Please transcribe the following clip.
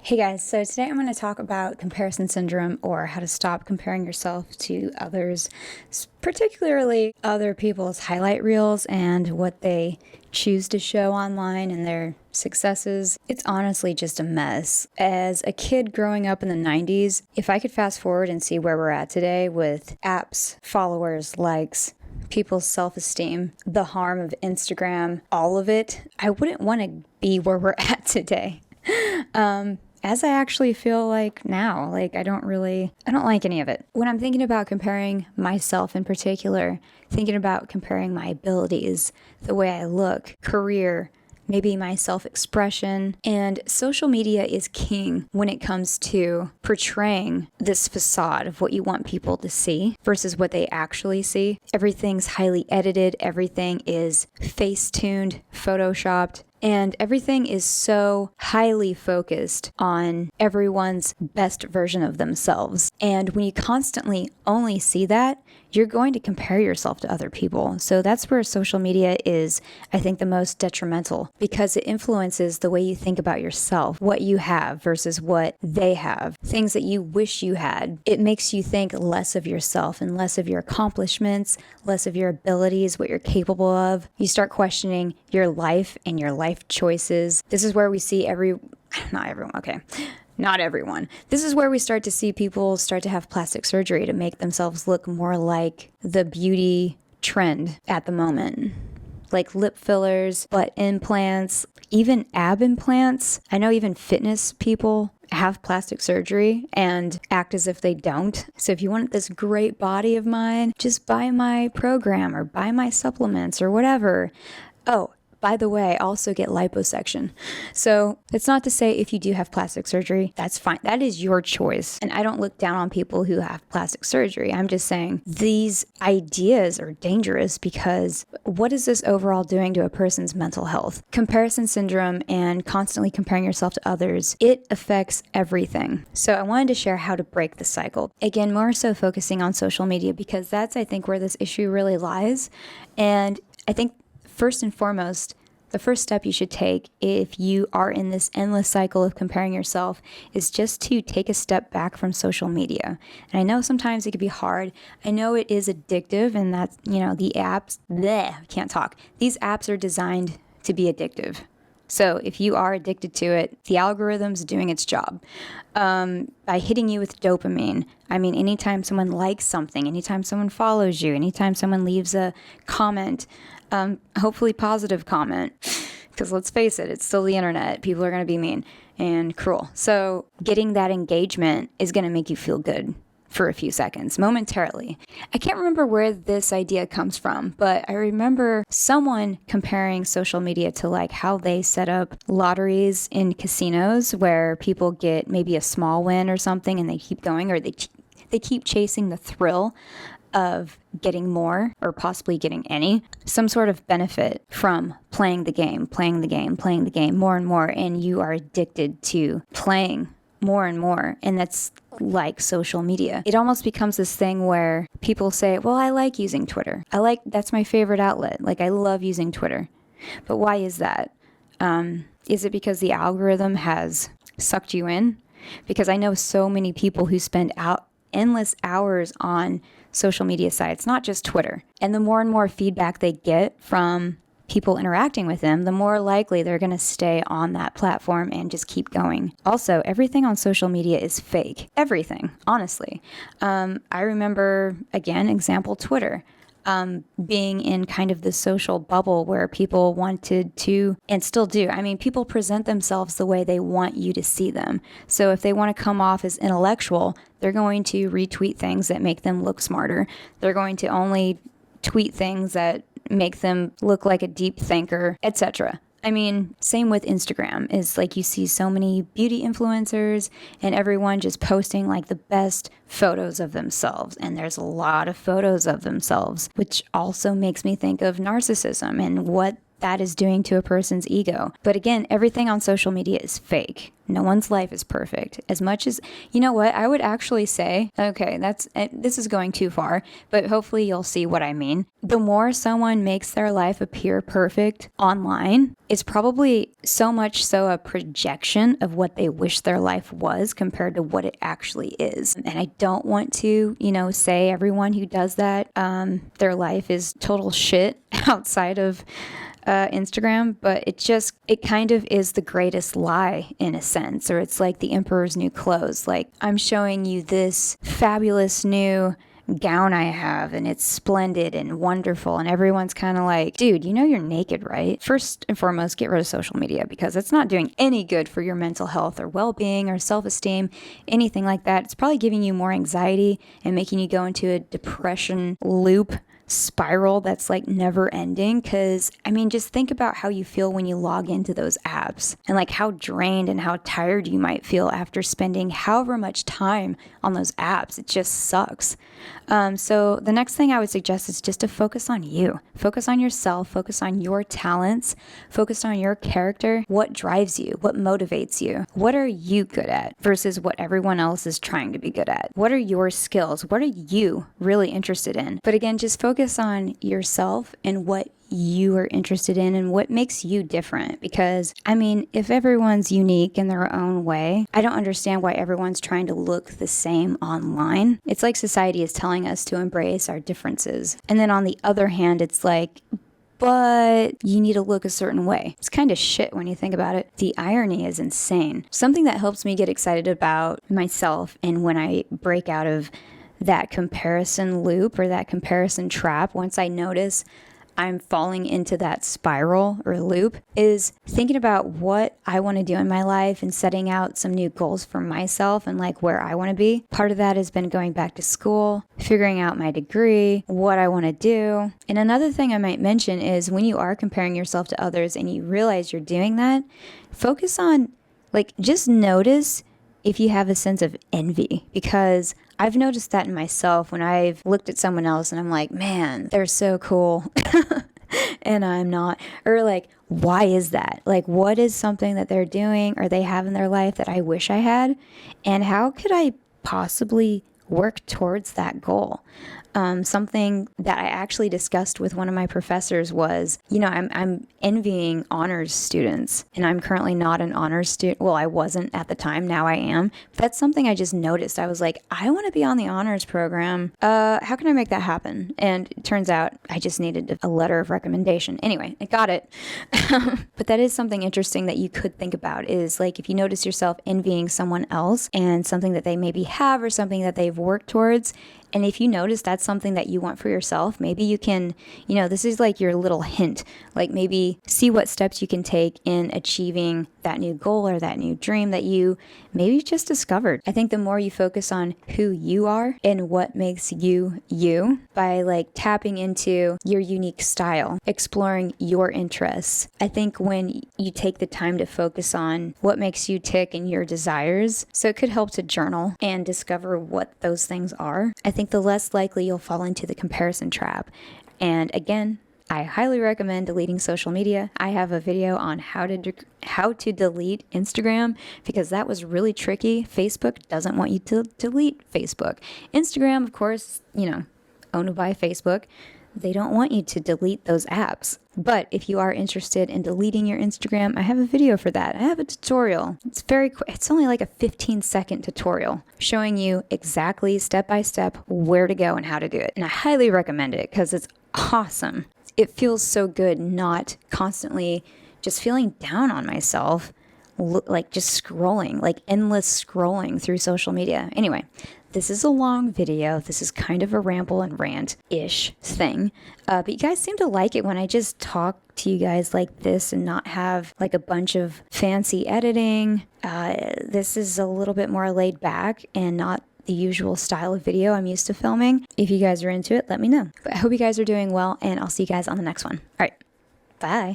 Hey guys, so today I'm going to talk about comparison syndrome or how to stop comparing yourself to others, particularly other people's highlight reels and what they choose to show online and their successes. It's honestly just a mess. As a kid growing up in the 90s, if I could fast forward and see where we're at today with apps, followers, likes, people's self-esteem, the harm of Instagram, all of it, I wouldn't want to be where we're at today. As I actually feel like now, I don't like any of it. When I'm thinking about comparing myself in particular, thinking about comparing my abilities, the way I look, career, maybe my self-expression, and social media is king when it comes to portraying this facade of what you want people to see versus what they actually see. Everything's highly edited, everything is face-tuned, photoshopped, and everything is so highly focused on everyone's best version of themselves. And when you constantly only see that, you're going to compare yourself to other people. So that's where social media is, I think, the most detrimental because it influences the way you think about yourself, what you have versus what they have, things that you wish you had. It makes you think less of yourself and less of your accomplishments, less of your abilities, what you're capable of. You start questioning your life and your life choices. This is where we see not everyone. This is where we start to see people start to have plastic surgery to make themselves look more like the beauty trend at the moment. Like lip fillers, butt implants, even ab implants. I know even fitness people have plastic surgery and act as if they don't. So if you want this great body of mine, just buy my program or buy my supplements or whatever. Oh, by the way, also get liposuction. So it's not to say if you do have plastic surgery, that's fine. That is your choice. And I don't look down on people who have plastic surgery. I'm just saying these ideas are dangerous because what is this overall doing to a person's mental health? Comparison syndrome and constantly comparing yourself to others, it affects everything. So I wanted to share how to break the cycle. Again, more so focusing on social media because that's, I think, where this issue really lies. And I think first and foremost, the first step you should take if you are in this endless cycle of comparing yourself is just to take a step back from social media. And I know sometimes it can be hard. I know it is addictive and that's, the apps, can't talk. These apps are designed to be addictive. So if you are addicted to it, the algorithm's doing its job by hitting you with dopamine. I mean, anytime someone likes something, anytime someone follows you, anytime someone leaves a comment, hopefully positive comment, because let's face it, it's still the internet. People are going to be mean and cruel. So getting that engagement is going to make you feel good for a few seconds, momentarily. I can't remember where this idea comes from, but I remember someone comparing social media to how they set up lotteries in casinos where people get maybe a small win or something and they keep going, or they keep chasing the thrill of getting more or possibly getting some sort of benefit from playing the game more and more, and you are addicted to playing more and more. And that's like social media. It almost becomes this thing where people say, well, I like using Twitter. That's my favorite outlet. I love using Twitter. But why is that? Is it because the algorithm has sucked you in? Because I know so many people who spend endless hours on social media sites, not just Twitter. And the more and more feedback they get from people interacting with them, the more likely they're going to stay on that platform and just keep going. Also, everything on social media is fake. Everything, honestly. I remember, again, example, Twitter. Being in kind of this social bubble where people wanted to, and still do, people present themselves the way they want you to see them. So if they want to come off as intellectual, they're going to retweet things that make them look smarter. They're going to only tweet things that make them look like a deep thinker, etc. Same with Instagram is you see so many beauty influencers and everyone just posting the best photos of themselves. And there's a lot of photos of themselves, which also makes me think of narcissism and what that is doing to a person's ego. But again, everything on social media is fake. No one's life is perfect. As much as, you know what, I would actually say, okay, this is going too far, but hopefully you'll see what I mean. The more someone makes their life appear perfect online, it's probably so much so a projection of what they wish their life was compared to what it actually is. And I don't want to, say everyone who does that, their life is total shit outside of Instagram, but it kind of is the greatest lie in a sense, or it's like the emperor's new clothes. Like, I'm showing you this fabulous new gown I have, and it's splendid and wonderful, and everyone's kind of like, dude, you're naked, right? First and foremost, get rid of social media, because it's not doing any good for your mental health or well-being or self-esteem, anything like that. It's probably giving you more anxiety and making you go into a depression loop spiral that's like never ending. Because just think about how you feel when you log into those apps, and like how drained and how tired you might feel after spending however much time on those apps. It just sucks. So the next thing I would suggest is just to focus on you, focus on yourself, focus on your talents, focus on your character, what drives you, what motivates you, what are you good at versus what everyone else is trying to be good at. What are your skills? What are you really interested in? But again, just focus on yourself and what you are interested in and what makes you different. Because if everyone's unique in their own way, I don't understand why everyone's trying to look the same online. It's like society is telling us to embrace our differences, and then on the other hand, it's like, but you need to look a certain way. It's kind of shit when you think about it. The irony is insane. Something that helps me get excited about myself, and when I break out of that comparison loop or that comparison trap, once I notice I'm falling into that spiral or loop, is thinking about what I want to do in my life and setting out some new goals for myself and like where I want to be. Part of that has been going back to school, figuring out my degree, what I want to do. And another thing I might mention is when you are comparing yourself to others and you realize you're doing that, focus on, just notice if you have a sense of envy, because I've noticed that in myself when I've looked at someone else and I'm like, man, they're so cool and I'm not. Or like, why is that? Like, what is something that they're doing or they have in their life that I wish I had? And how could I possibly work towards that goal? Something that I actually discussed with one of my professors was, I'm envying honors students, and I'm currently not an honors student. Well, I wasn't at the time. Now I am. But that's something I just noticed. I was like, I want to be on the honors program. How can I make that happen? And it turns out I just needed a letter of recommendation. Anyway, I got it. But that is something interesting that you could think about, is like, if you notice yourself envying someone else and something that they maybe have or something that they've worked towards, and if you notice that's something that you want for yourself, maybe you can, this is like your little hint, like maybe see what steps you can take in achieving that new goal or that new dream that you maybe just discovered. I think the more you focus on who you are and what makes you you, by like tapping into your unique style, exploring your interests. I think when you take the time to focus on what makes you tick and your desires, so it could help to journal and discover what those things are. I think the less likely you'll fall into the comparison trap. And again, I highly recommend deleting social media. I have a video on how to delete Instagram, because that was really tricky. Facebook doesn't want you to delete Facebook. Instagram, of course, owned by Facebook, they don't want you to delete those apps. But if you are interested in deleting your Instagram, I have a video for that. I have a tutorial. It's very quick. It's only like a 15-second tutorial showing you exactly step by step where to go and how to do it. And I highly recommend it because it's awesome. It feels so good not constantly just feeling down on myself, like just scrolling, like endless scrolling through social media. Anyway, this is a long video. This is kind of a ramble and rant-ish thing. But you guys seem to like it when I just talk to you guys like this and not have like a bunch of fancy editing. This is a little bit more laid back and not the usual style of video I'm used to filming. If you guys are into it, let me know. But I hope you guys are doing well, and I'll see you guys on the next one. All right, bye.